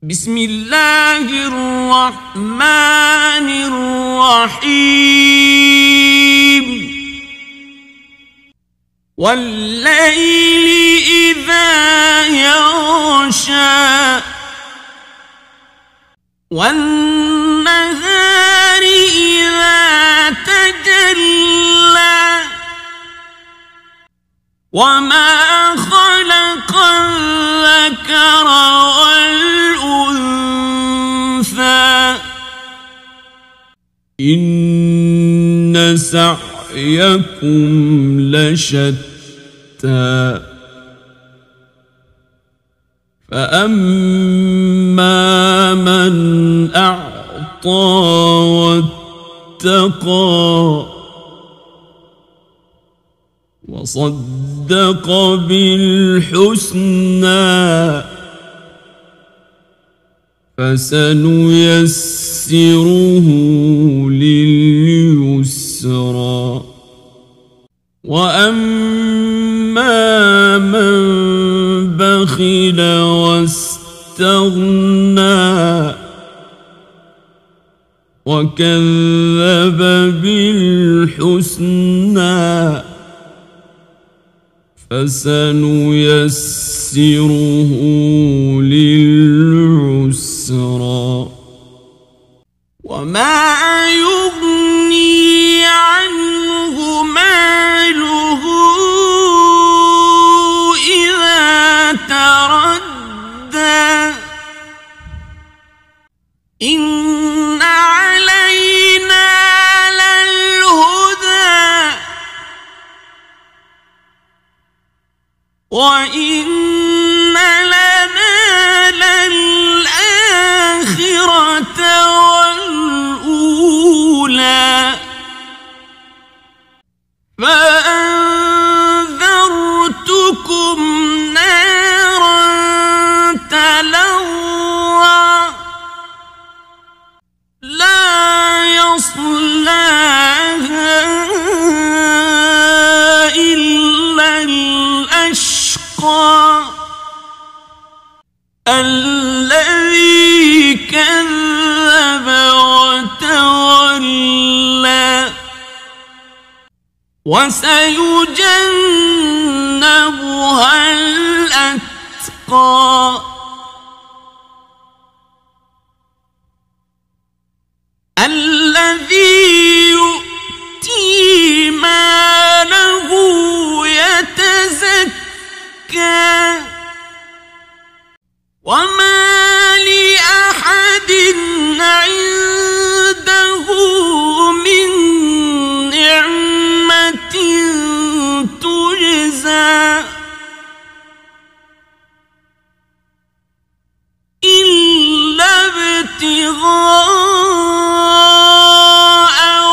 بسم الله الرحمن الرحيم والليل إذا يغشى والنهار إذا تجلى وما خلق الذكر والأنثى إن سعيكم لشتى فأما من أعطى واتقى وصدق بالحسنى فسنيسره لليسرى وأما من بخل واستغنى وكذب بالحسنى فسنيسره للعسرى وما يغني عنه ماله إذا تردى إن علينا للهدى وإن لنا للآخرة والأولى فأنذرتكم نارا تلظى لا يصلاها إلا الأشقى الذي كذب وتولى وسيجنبها الأتقى الذي يؤتي ماله يتزكى وما لأحد عنده من نعمة تجزى إلا ابتغاء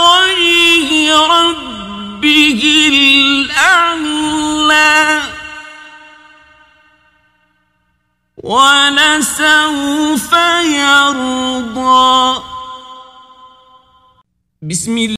وجه ربه الأعلى ولسوف يرضى. بسم الله